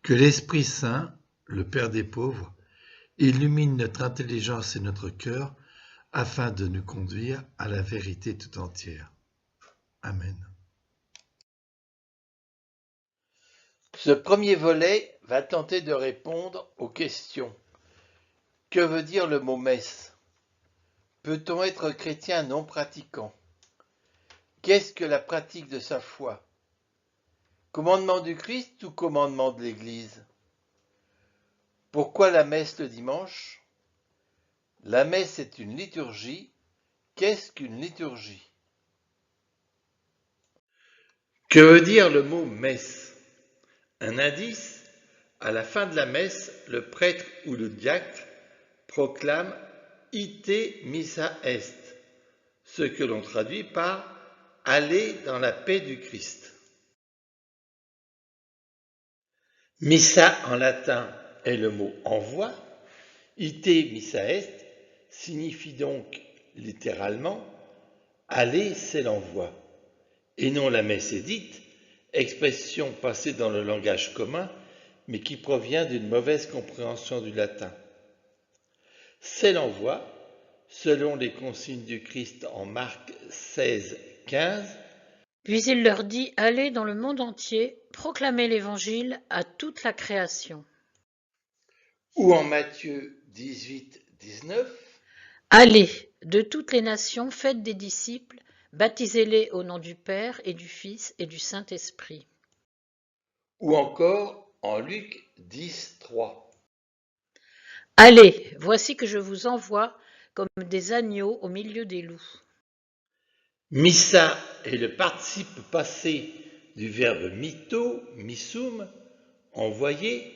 Que l'Esprit Saint, le Père des pauvres, illumine notre intelligence et notre cœur afin de nous conduire à la vérité tout entière. Amen. Ce premier volet va tenter de répondre aux questions. Que veut dire le mot messe? Peut-on être chrétien non pratiquant? Qu'est-ce que la pratique de sa foi? Commandement du Christ ou commandement de l'Église? Pourquoi la messe le dimanche? La messe est une liturgie. Qu'est-ce qu'une liturgie? Que veut dire le mot messe? Un indice, à la fin de la messe, le prêtre ou le diacre proclame Ite missa est, ce que l'on traduit par Allez dans la paix du Christ. Missa en latin est le mot envoi. Ite missa est signifie donc littéralement Allez, c'est l'envoi, et non la messe est dite, expression passée dans le langage commun, mais qui provient d'une mauvaise compréhension du latin. C'est l'envoi, selon les consignes du Christ en Marc 16, 15. Puis il leur dit, allez dans le monde entier, proclamez l'évangile à toute la création. Ou en Matthieu 18, 19. Allez, de toutes les nations, faites des disciples, baptisez-les au nom du Père et du Fils et du Saint-Esprit. Ou encore en Luc 10, 3. Allez, voici que je vous envoie comme des agneaux au milieu des loups. Missa est le participe passé du verbe mitto, missum, envoyer,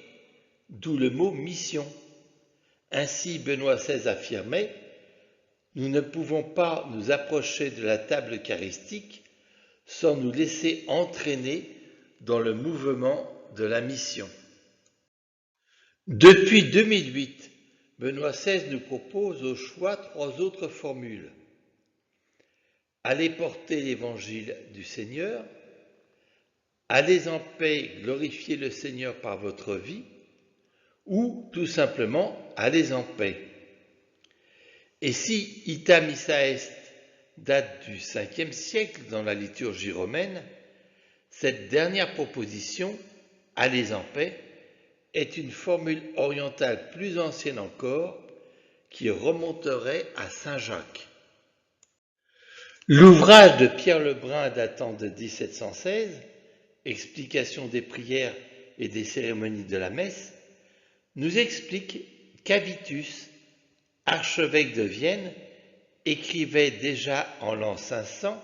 d'où le mot mission. Ainsi, Benoît XVI affirmait « Nous ne pouvons pas nous approcher de la table eucharistique sans nous laisser entraîner dans le mouvement de la mission. » Depuis 2008, Benoît XVI nous propose au choix 3 autres formules. Allez porter l'évangile du Seigneur, allez en paix glorifier le Seigneur par votre vie, ou tout simplement allez en paix. Et si Ita missa est date du 5e siècle dans la liturgie romaine, cette dernière proposition, allez en paix, est une formule orientale plus ancienne encore qui remonterait à Saint Jacques. L'ouvrage de Pierre Lebrun datant de 1716, Explication des prières et des cérémonies de la messe, nous explique qu'Avitus, archevêque de Vienne, écrivait déjà en l'an 500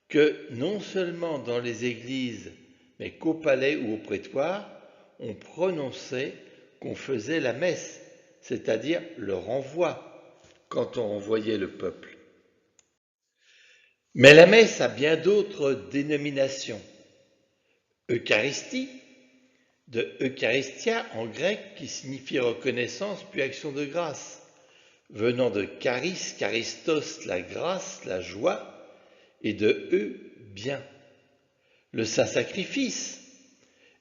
que non seulement dans les églises, mais qu'au palais ou au prétoire, on prononçait qu'on faisait la messe, c'est-à-dire le renvoi, quand on renvoyait le peuple. Mais la messe a bien d'autres dénominations. Eucharistie, de Eucharistia en grec, qui signifie reconnaissance puis action de grâce, venant de charis, charistos, la grâce, la joie, et de bien. Le saint sacrifice,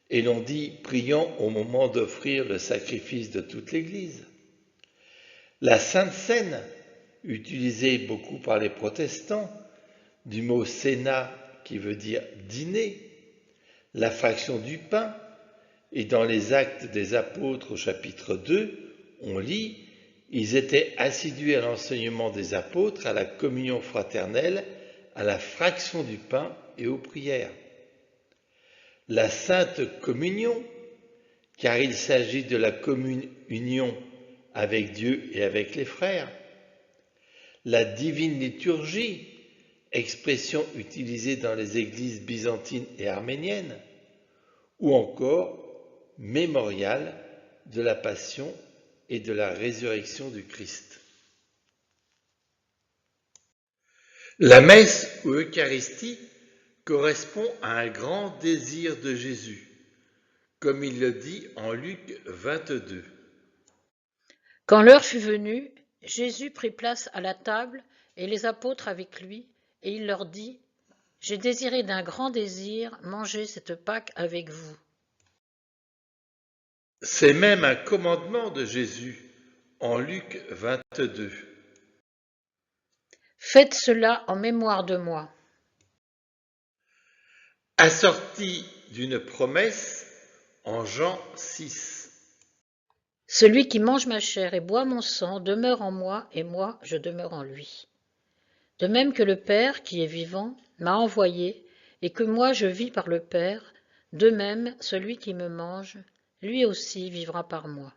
et l'on dit prions au moment d'offrir le sacrifice de toute l'Église. La Sainte Seine, utilisée beaucoup par les protestants, du mot cena qui veut dire dîner, la fraction du pain, et dans les Actes des Apôtres au chapitre 2, on lit « Ils étaient assidus à l'enseignement des apôtres, à la communion fraternelle, à la fraction du pain et aux prières. » La Sainte Communion, car il s'agit de la commune union avec Dieu et avec les frères. La Divine Liturgie, expression utilisée dans les églises byzantines et arméniennes, ou encore mémorial de la Passion et de la résurrection du Christ. La messe ou Eucharistie correspond à un grand désir de Jésus, comme il le dit en Luc 22. Quand l'heure fut venue, Jésus prit place à la table et les apôtres avec lui, et il leur dit, « J'ai désiré d'un grand désir manger cette Pâque avec vous. » C'est même un commandement de Jésus en Luc 22. Faites cela en mémoire de moi. Assorti d'une promesse en Jean 6. Celui qui mange ma chair et boit mon sang demeure en moi et moi je demeure en lui. De même que le Père, qui est vivant, m'a envoyé et que moi je vis par le Père, de même celui qui me mange, lui aussi vivra par moi.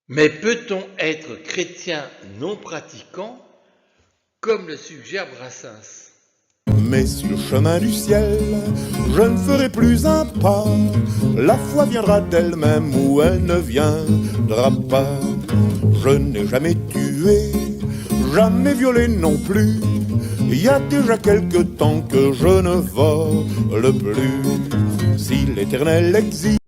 Mais peut-on être chrétien non pratiquant, comme le suggère Brassens? Mais sur le chemin du ciel, je ne ferai plus un pas. La foi viendra d'elle-même ou elle ne viendra pas. Je n'ai jamais tué, jamais violé non plus. Il y a déjà quelque temps que je ne vole plus. Si l'Éternel existe,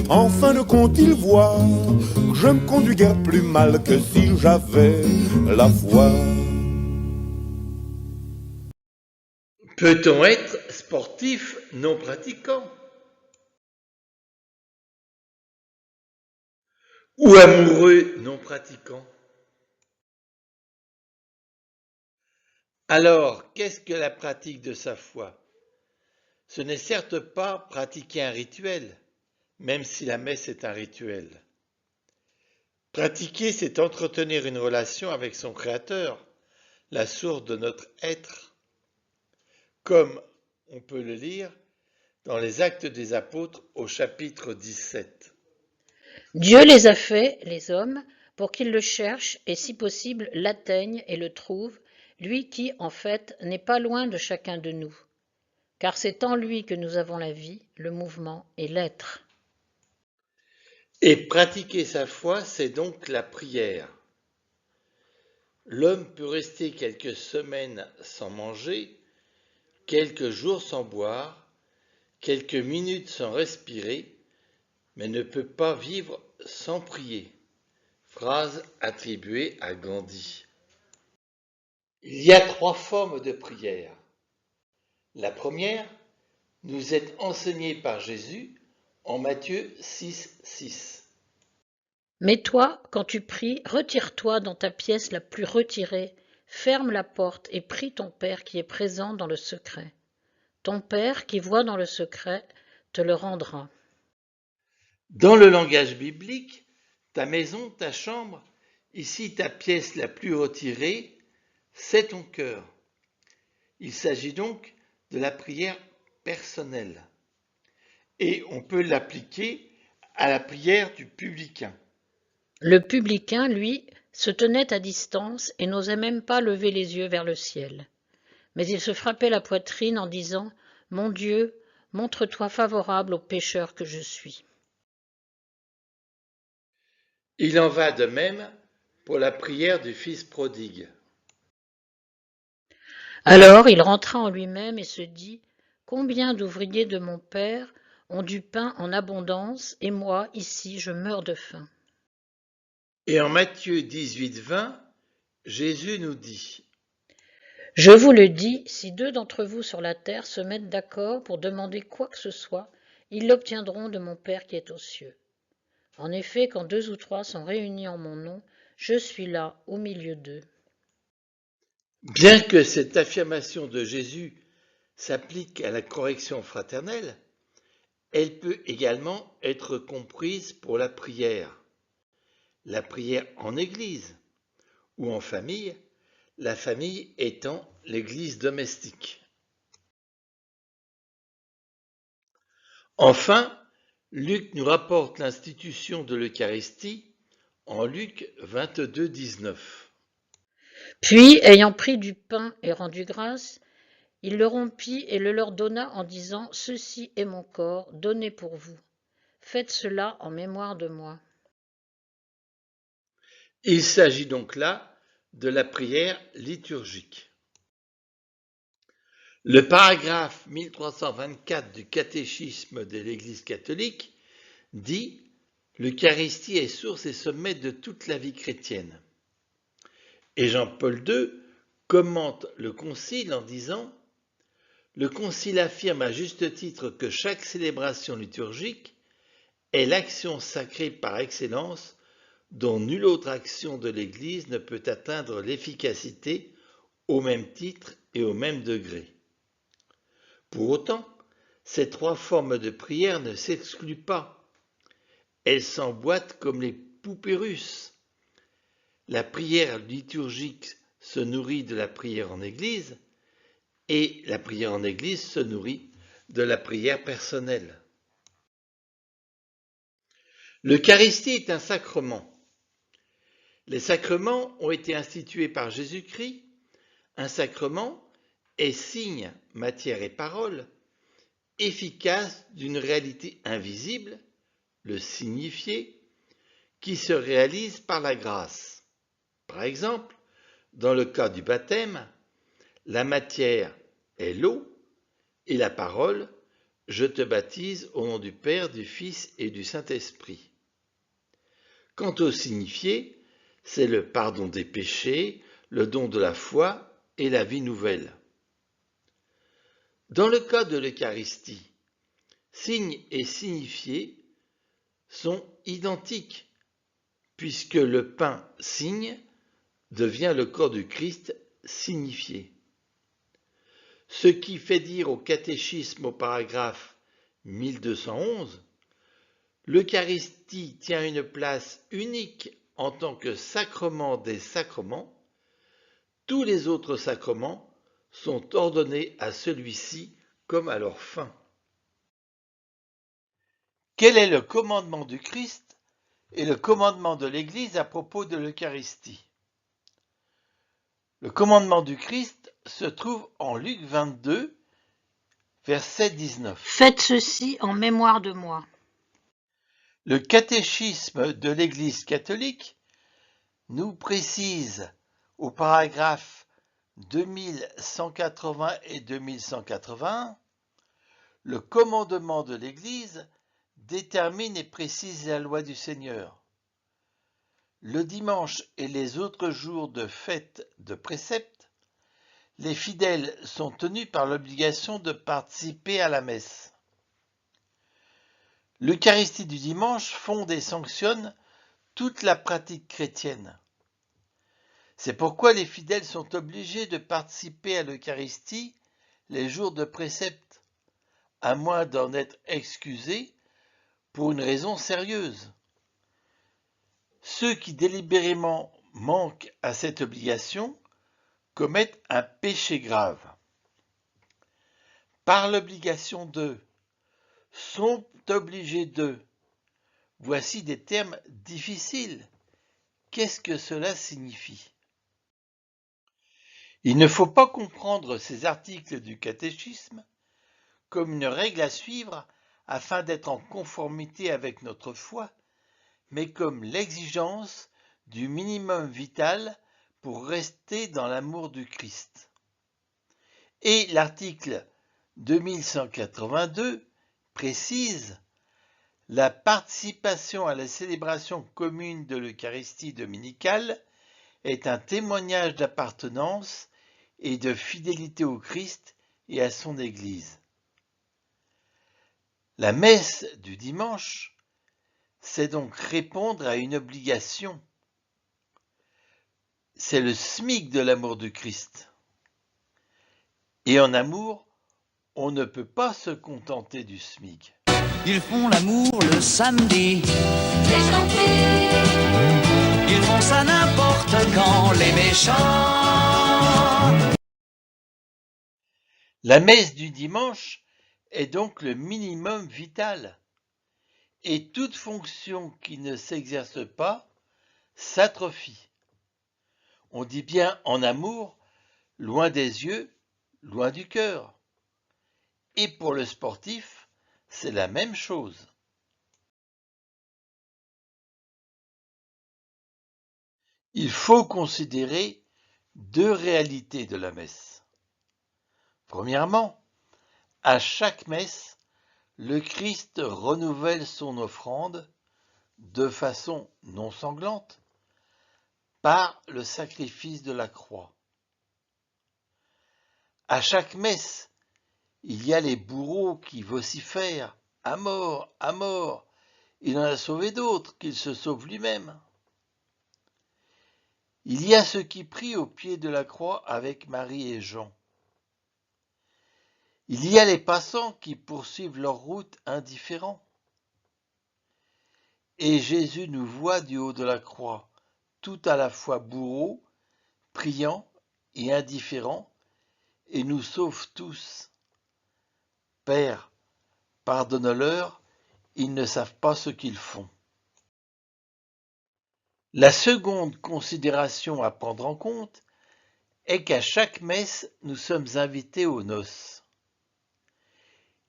en fin de compte il voit que je me conduis guère plus mal que si j'avais la foi. Peut-on être sportif non pratiquant? Ou amoureux non pratiquant? Alors, qu'est-ce que la pratique de sa foi? Ce n'est certes pas pratiquer un rituel, même si la messe est un rituel. Pratiquer, c'est entretenir une relation avec son Créateur, la source de notre être, comme on peut le lire dans les Actes des Apôtres au chapitre 17. Dieu les a faits, les hommes, pour qu'ils le cherchent et si possible l'atteignent et le trouvent, lui qui, en fait, n'est pas loin de chacun de nous. Car c'est en lui que nous avons la vie, le mouvement et l'être. Et pratiquer sa foi, c'est donc la prière. L'homme peut rester quelques semaines sans manger, quelques jours sans boire, quelques minutes sans respirer, mais ne peut pas vivre sans prier. Phrase attribuée à Gandhi. Il y a 3 formes de prière. La première nous est enseignée par Jésus en Matthieu 6, 6. Mais toi, quand tu pries, retire-toi dans ta pièce la plus retirée, ferme la porte et prie ton Père qui est présent dans le secret. Ton Père qui voit dans le secret te le rendra. Dans le langage biblique, ta maison, ta chambre, ici ta pièce la plus retirée, c'est ton cœur. Il s'agit donc de la prière personnelle. Et on peut l'appliquer à la prière du publicain. Le publicain, lui, se tenait à distance et n'osait même pas lever les yeux vers le ciel. Mais il se frappait la poitrine en disant « Mon Dieu, montre-toi favorable au pécheur que je suis. » Il en va de même pour la prière du fils prodigue. Alors il rentra en lui-même et se dit « Combien d'ouvriers de mon père ont du pain en abondance, et moi, ici, je meurs de faim. » Et en Matthieu 18, 20, Jésus nous dit « Je vous le dis, si 2 d'entre vous sur la terre se mettent d'accord pour demander quoi que ce soit, ils l'obtiendront de mon Père qui est aux cieux. En effet, quand 2 ou 3 sont réunis en mon nom, je suis là, au milieu d'eux. » Bien que cette affirmation de Jésus s'applique à la correction fraternelle, elle peut également être comprise pour la prière en Église ou en famille, la famille étant l'Église domestique. Enfin, Luc nous rapporte l'institution de l'Eucharistie en Luc 22, 19. Puis, ayant pris du pain et rendu grâce, il le rompit et le leur donna en disant « Ceci est mon corps, donné pour vous. Faites cela en mémoire de moi. » Il s'agit donc là de la prière liturgique. Le paragraphe 1324 du catéchisme de l'Église catholique dit « L'Eucharistie est source et sommet de toute la vie chrétienne ». Et Jean-Paul II commente le Concile en disant « Le Concile affirme à juste titre que chaque célébration liturgique est l'action sacrée par excellence dont nulle autre action de l'Église ne peut atteindre l'efficacité au même titre et au même degré. Pour autant, ces trois formes de prière ne s'excluent pas. Elles s'emboîtent comme les poupées russes. La prière liturgique se nourrit de la prière en Église et la prière en Église se nourrit de la prière personnelle. L'Eucharistie est un sacrement. Les sacrements ont été institués par Jésus-Christ. Un sacrement est signe, matière et parole, efficace d'une réalité invisible, le signifié, qui se réalise par la grâce. Par exemple, dans le cas du baptême, la matière est l'eau et la parole, je te baptise au nom du Père, du Fils et du Saint-Esprit. Quant au signifié, c'est le pardon des péchés, le don de la foi et la vie nouvelle. Dans le cas de l'Eucharistie, signe et signifié sont identiques, puisque le pain signe devient le corps du Christ signifié. Ce qui fait dire au catéchisme au paragraphe 1211, l'Eucharistie tient une place unique en tant que sacrement des sacrements, tous les autres sacrements sont ordonnés à celui-ci comme à leur fin. Quel est le commandement du Christ et le commandement de l'Église à propos de l'Eucharistie? Le commandement du Christ se trouve en Luc 22, verset 19. Faites ceci en mémoire de moi. Le catéchisme de l'Église catholique nous précise au paragraphe 2180 et 2181, le commandement de l'Église détermine et précise la loi du Seigneur. Le dimanche et les autres jours de fête de précepte, les fidèles sont tenus par l'obligation de participer à la messe. L'Eucharistie du dimanche fonde et sanctionne toute la pratique chrétienne. C'est pourquoi les fidèles sont obligés de participer à l'Eucharistie les jours de précepte, à moins d'en être excusés pour une raison sérieuse. Ceux qui délibérément manquent à cette obligation commettent un péché grave. Par l'obligation de, sont obligés de, voici des termes difficiles. Qu'est-ce que cela signifie? Il ne faut pas comprendre ces articles du catéchisme comme une règle à suivre afin d'être en conformité avec notre foi, mais comme l'exigence du minimum vital pour rester dans l'amour du Christ. Et l'article 2182 précise la participation à la célébration commune de l'Eucharistie dominicale est un témoignage d'appartenance et de fidélité au Christ et à son Église. La messe du dimanche, c'est donc répondre à une obligation. C'est le SMIC de l'amour du Christ. Et en amour, on ne peut pas se contenter du SMIC. Ils font l'amour le samedi. Ils font ça n'importe quand, les méchants. La messe du dimanche est donc le minimum vital. Et toute fonction qui ne s'exerce pas s'atrophie. On dit bien en amour, loin des yeux, loin du cœur. Et pour le sportif, c'est la même chose. Il faut considérer deux réalités de la messe. Premièrement, à chaque messe, le Christ renouvelle son offrande de façon non sanglante par le sacrifice de la croix. À chaque messe, il y a les bourreaux qui vocifèrent à mort, il en a sauvé d'autres, qu'il se sauve lui-même. Il y a ceux qui prient au pied de la croix avec Marie et Jean. Il y a les passants qui poursuivent leur route indifférents. Et Jésus nous voit du haut de la croix, tout à la fois bourreau, priant et indifférent, et nous sauve tous. Père, pardonne-leur, ils ne savent pas ce qu'ils font. La seconde considération à prendre en compte est qu'à chaque messe, nous sommes invités aux noces.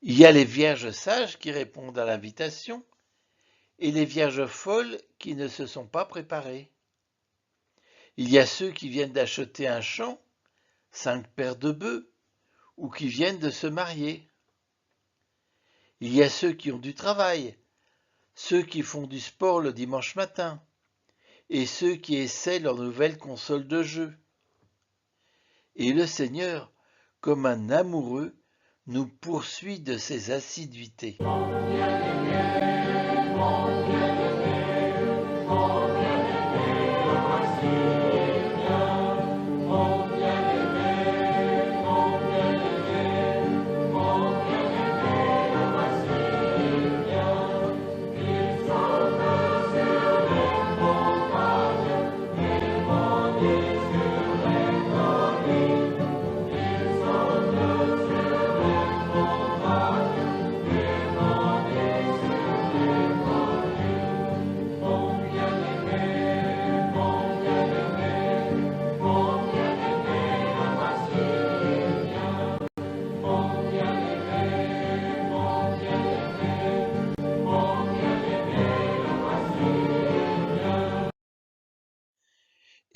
Il y a les vierges sages qui répondent à l'invitation et les vierges folles qui ne se sont pas préparées. Il y a ceux qui viennent d'acheter un champ, 5 paires de bœufs, ou qui viennent de se marier. Il y a ceux qui ont du travail, ceux qui font du sport le dimanche matin, et ceux qui essaient leur nouvelle console de jeu. Et le Seigneur, comme un amoureux, nous poursuit de ses assiduités.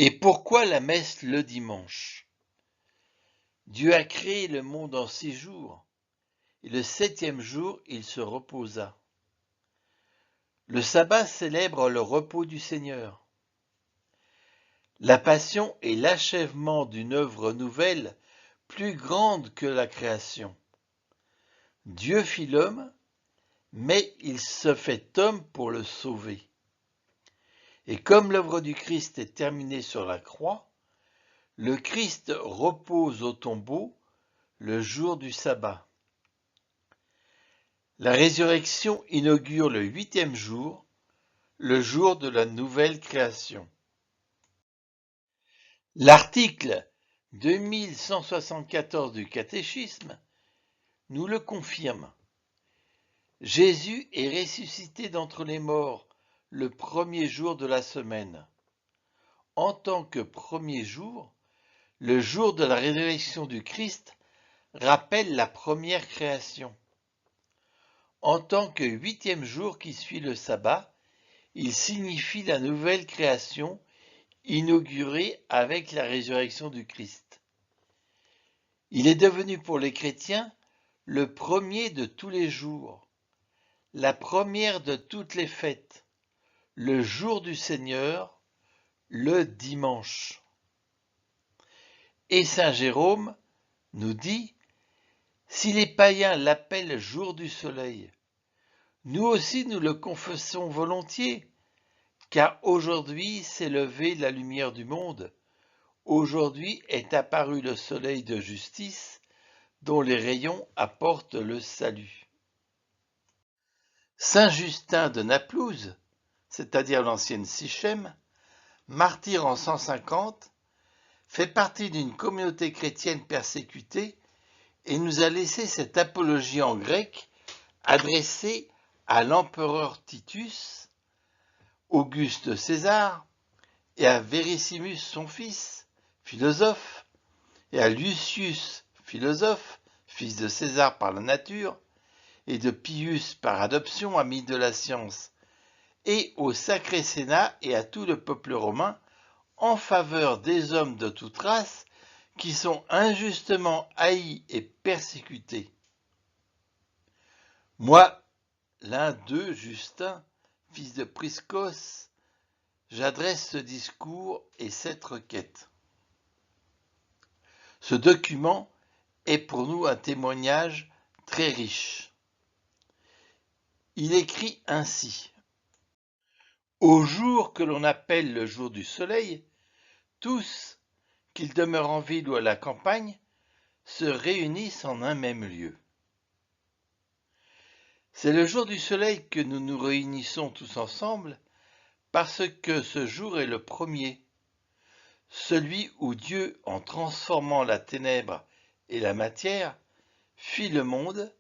Et pourquoi la messe le dimanche? Dieu a créé le monde en 6 jours, et le 7e jour il se reposa. Le sabbat célèbre le repos du Seigneur. La passion est l'achèvement d'une œuvre nouvelle plus grande que la création. Dieu fit l'homme, mais il se fait homme pour le sauver. Et comme l'œuvre du Christ est terminée sur la croix, le Christ repose au tombeau le jour du sabbat. La résurrection inaugure le 8e jour, le jour de la nouvelle création. L'article 2174 du catéchisme nous le confirme. Jésus est ressuscité d'entre les morts le 1er jour de la semaine. En tant que 1er jour, le jour de la résurrection du Christ rappelle la première création. En tant que 8e jour qui suit le sabbat, il signifie la nouvelle création inaugurée avec la résurrection du Christ. Il est devenu pour les chrétiens le premier de tous les jours, la première de toutes les fêtes, le jour du Seigneur, le dimanche. Et saint Jérôme nous dit, si les païens l'appellent jour du soleil, nous aussi nous le confessons volontiers, car aujourd'hui s'est levée la lumière du monde, aujourd'hui est apparu le soleil de justice, dont les rayons apportent le salut. Saint Justin de Naplouse, c'est-à-dire l'ancienne Sichem, martyr en 150, fait partie d'une communauté chrétienne persécutée et nous a laissé cette apologie en grec adressée à l'empereur Titus, Auguste César, et à Verissimus son fils, philosophe, et à Lucius, philosophe, fils de César par la nature, et de Pius par adoption, ami de la science, et au Sacré Sénat et à tout le peuple romain, en faveur des hommes de toute race qui sont injustement haïs et persécutés. Moi, l'un d'eux, Justin, fils de Priscos, j'adresse ce discours et cette requête. Ce document est pour nous un témoignage très riche. Il écrit ainsi, Au jour que l'on appelle le jour du soleil, tous, qu'ils demeurent en ville ou à la campagne, se réunissent en un même lieu. C'est le jour du soleil que nous nous réunissons tous ensemble, parce que ce jour est le premier, celui où Dieu, en transformant la ténèbre et la matière, fit le monde,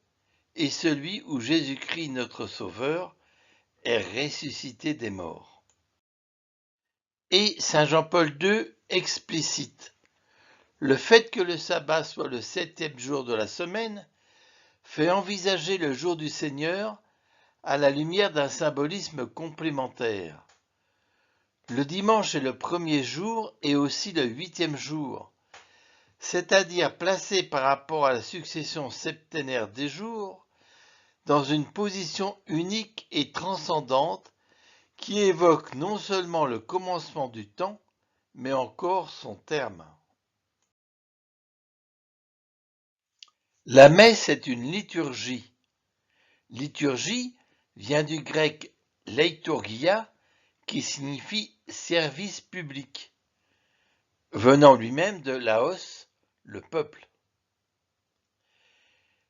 et celui où Jésus-Christ, notre Sauveur, est ressuscité des morts. Et Saint Jean-Paul II explicite: le fait que le sabbat soit le 7e jour de la semaine fait envisager le jour du Seigneur à la lumière d'un symbolisme complémentaire. Le dimanche est le premier jour et aussi le 8e jour, c'est-à-dire placé par rapport à la succession septénaire des jours, dans une position unique et transcendante qui évoque non seulement le commencement du temps, mais encore son terme. La messe est une liturgie. Liturgie vient du grec leiturgia, qui signifie service public, venant lui-même de laos, le peuple.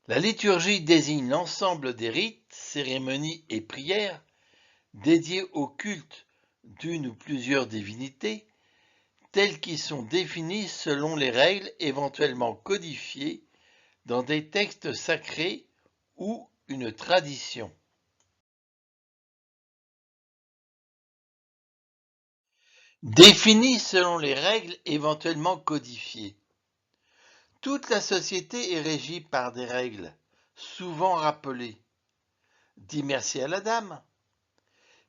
La liturgie désigne l'ensemble des rites, cérémonies et prières dédiés au culte d'une ou plusieurs divinités, telles qu'ils sont définis selon les règles éventuellement codifiées dans des textes sacrés ou une tradition. Définis selon les règles éventuellement codifiées. Toute la société est régie par des règles, souvent rappelées. Dis merci à la dame.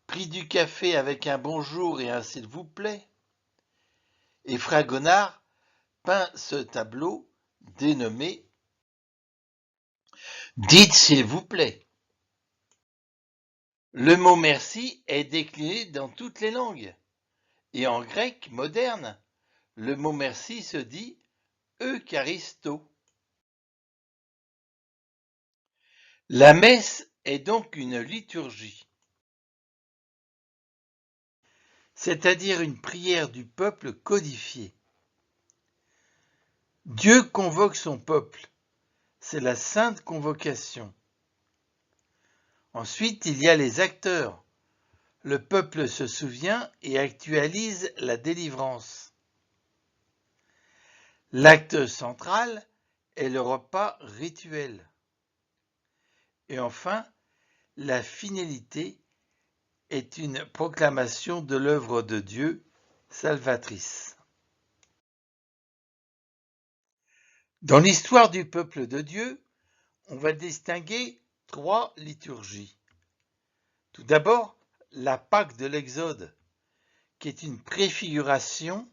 Pris du café avec un bonjour et un s'il vous plaît. Et Fragonard peint ce tableau dénommé Dites s'il vous plaît. Le mot merci est décliné dans toutes les langues. Et en grec moderne, le mot merci se dit Eucharisto. La messe est donc une liturgie, c'est-à-dire une prière du peuple codifiée. Dieu convoque son peuple, c'est la sainte convocation. Ensuite, il y a les acteurs. Le peuple se souvient et actualise la délivrance. L'acte central est le repas rituel. Et enfin, la finalité est une proclamation de l'œuvre de Dieu salvatrice. Dans l'histoire du peuple de Dieu, on va distinguer 3 liturgies. Tout d'abord, la Pâque de l'Exode, qui est une préfiguration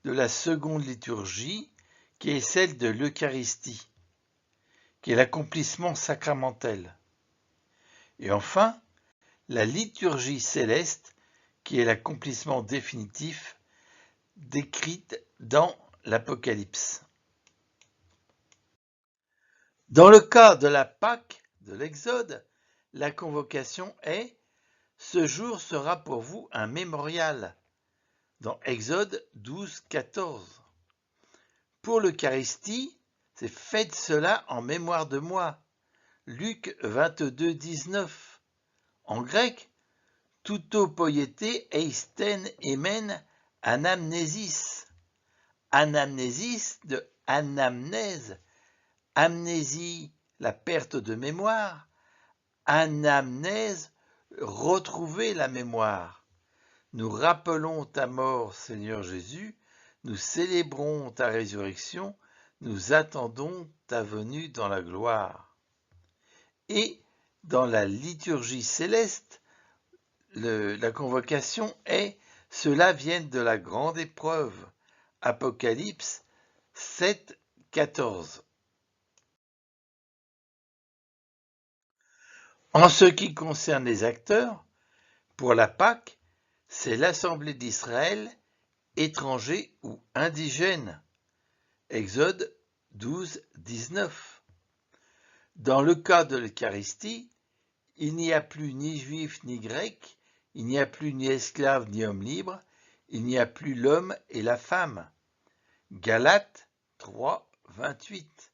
de la seconde liturgie, qui est celle de l'Eucharistie, qui est l'accomplissement sacramentel. Et enfin, la liturgie céleste, qui est l'accomplissement définitif décrite dans l'Apocalypse. Dans le cas de la Pâque de l'Exode, la convocation est « Ce jour sera pour vous un mémorial » dans Exode 12, 14. Pour l'Eucharistie, c'est « Faites cela en mémoire de moi » Luc 22, 19. En grec, touto poiete eisten emen anamnésis. Anamnésis de anamnèse, amnésie, la perte de mémoire, anamnèse, retrouver la mémoire. Nous rappelons ta mort, Seigneur Jésus, nous célébrons ta résurrection, nous attendons ta venue dans la gloire. Et dans la liturgie céleste, la convocation est « Cela vient de la grande épreuve » Apocalypse 7, 14. En ce qui concerne les acteurs, pour la Pâque, c'est l'Assemblée d'Israël, étrangers ou indigènes. Exode 12, 19. Dans le cas de l'Eucharistie, il n'y a plus ni juifs ni grecs, il n'y a plus ni esclave ni homme libre, il n'y a plus l'homme et la femme. Galates 3, 28.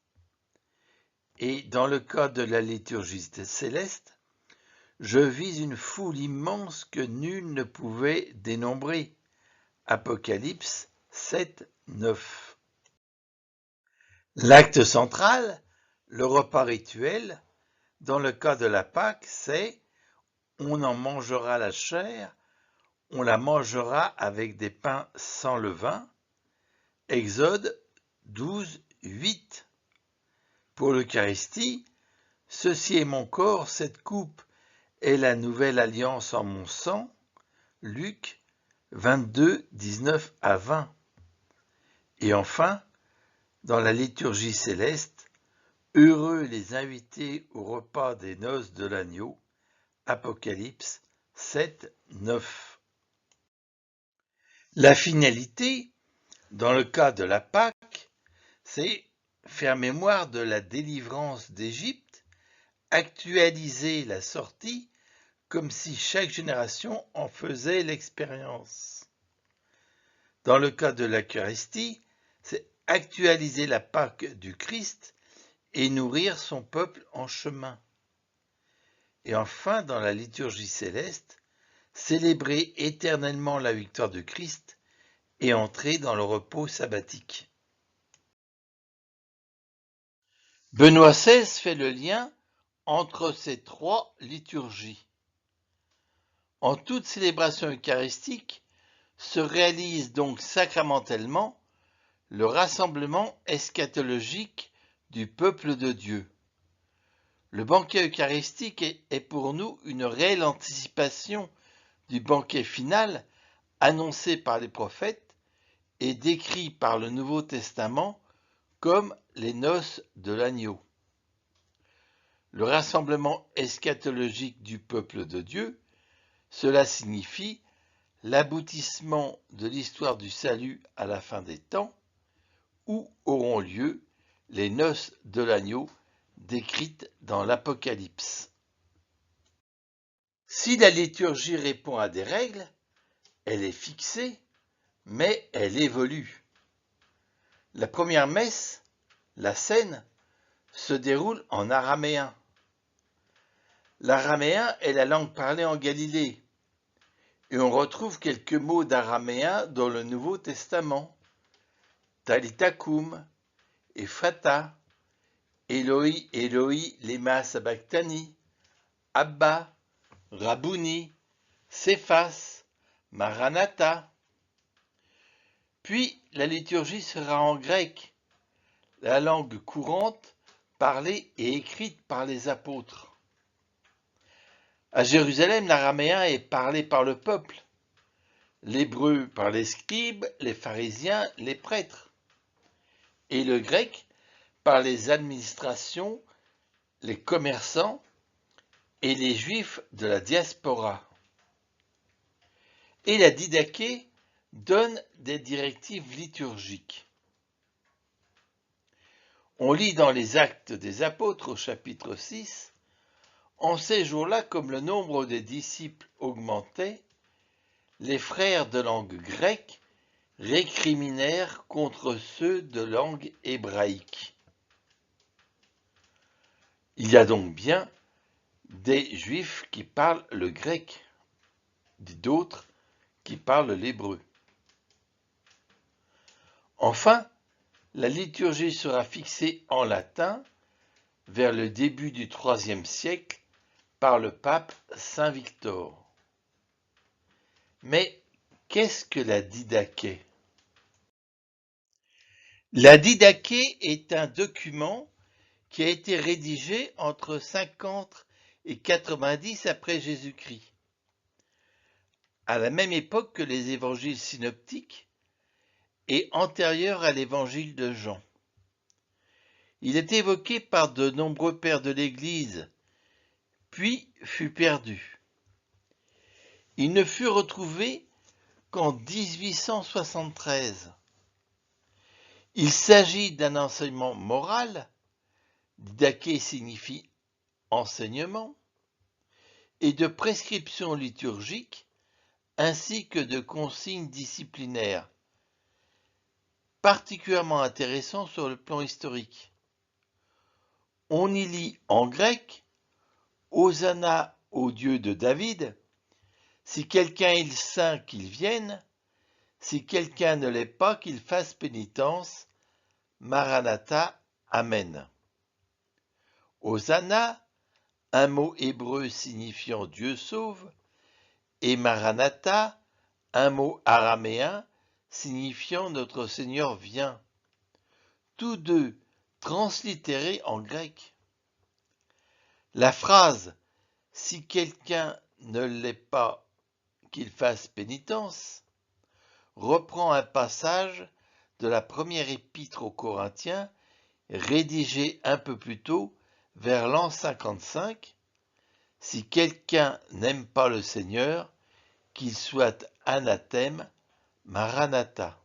Et dans le cas de la liturgie céleste, je vis une foule immense que nul ne pouvait dénombrer. Apocalypse 7, 9. L'acte central, le repas rituel, dans le cas de la Pâque, c'est « on en mangera la chair, on la mangera avec des pains sans levain ». Exode 12, 8. Pour l'Eucharistie, « ceci est mon corps, cette coupe est la nouvelle alliance en mon sang ». Luc 22, 19 à 20. Et enfin, dans la liturgie céleste, heureux les invités au repas des noces de l'agneau, Apocalypse 7, 9. La finalité, dans le cas de la Pâque, c'est faire mémoire de la délivrance d'Égypte, actualiser la sortie comme si chaque génération en faisait l'expérience. Dans le cas de l'Eucharistie, c'est actualiser la Pâque du Christ et nourrir son peuple en chemin. Et enfin, dans la liturgie céleste, célébrer éternellement la victoire de Christ et entrer dans le repos sabbatique. Benoît XVI fait le lien entre ces trois liturgies. En toute célébration eucharistique se réalise donc sacramentellement le rassemblement eschatologique du peuple de Dieu. Le banquet eucharistique est pour nous une réelle anticipation du banquet final annoncé par les prophètes et décrit par le Nouveau Testament comme les noces de l'agneau. Le rassemblement eschatologique du peuple de Dieu, cela signifie l'aboutissement de l'histoire du salut à la fin des temps, où auront lieu les noces de l'agneau décrites dans l'Apocalypse. Si la liturgie répond à des règles, elle est fixée, mais elle évolue. La première messe, la scène, se déroule en araméen. L'araméen est la langue parlée en Galilée, et on retrouve quelques mots d'araméen dans le Nouveau Testament. Talitha koum, Ephrata, Eloi, Eloi, lema sabachthani, Abba, Rabouni, Séphas, Maranatha. Puis la liturgie sera en grec, la langue courante parlée et écrite par les apôtres. À Jérusalem, l'araméen est parlé par le peuple, l'hébreu par les scribes, les pharisiens, les prêtres, et le grec par les administrations, les commerçants et les juifs de la diaspora. Et la Didaché donne des directives liturgiques. On lit dans les Actes des Apôtres au chapitre 6, « En ces jours-là, comme le nombre des disciples augmentait, les frères de langue grecque récriminèrent contre ceux de langue hébraïque. » Il y a donc bien des juifs qui parlent le grec, d'autres qui parlent l'hébreu. Enfin, la liturgie sera fixée en latin vers le début du IIIe siècle par le pape Saint Victor. Mais qu'est-ce que la Didaché? La Didaché est un document qui a été rédigé entre 50 et 90 après Jésus-Christ, à la même époque que les évangiles synoptiques et antérieur à l'évangile de Jean. Il est évoqué par de nombreux pères de l'Église, puis fut perdu. Il ne fut retrouvé qu'en 1873. Il s'agit d'un enseignement moral, Didaché signifie enseignement, et de prescriptions liturgiques ainsi que de consignes disciplinaires, particulièrement intéressant sur le plan historique. On y lit en grec « Hosanna au Dieu de David », si quelqu'un est saint, qu'il vienne, si quelqu'un ne l'est pas, qu'il fasse pénitence, Maranatha, Amen. Hosanna, un mot hébreu signifiant Dieu sauve, et Maranatha, un mot araméen signifiant Notre Seigneur vient, tous deux translittérés en grec. La phrase « si quelqu'un ne l'est pas, qu'il fasse pénitence » reprend un passage de la première épître aux Corinthiens, rédigée un peu plus tôt, vers l'an 55. « Si quelqu'un n'aime pas le Seigneur, qu'il soit anathème, Maranatha. »